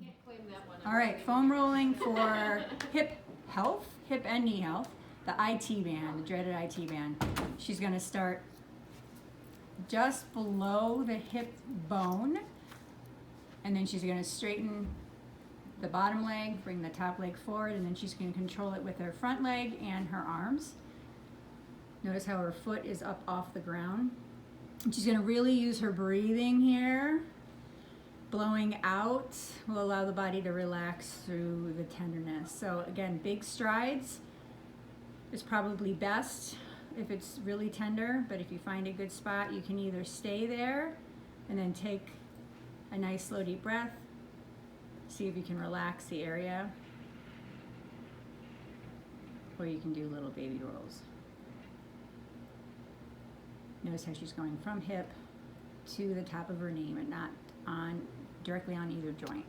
Can't claim that one. All right, foam rolling for hip health, hip and knee health. The IT band, the dreaded IT band. She's gonna start just below the hip bone, and then she's gonna straighten the bottom leg, bring the top leg forward, and then she's gonna control it with her front leg and her arms. Notice how her foot is up off the ground. And she's gonna really use her breathing here. Blowing out will allow the body to relax through the tenderness. So again, big strides is probably best if it's really tender, but if you find a good spot, you can either stay there and then take a nice slow deep breath. See if you can relax the area, or you can do little baby rolls. Notice how she's going from hip to the top of her knee, but not directly on either joint.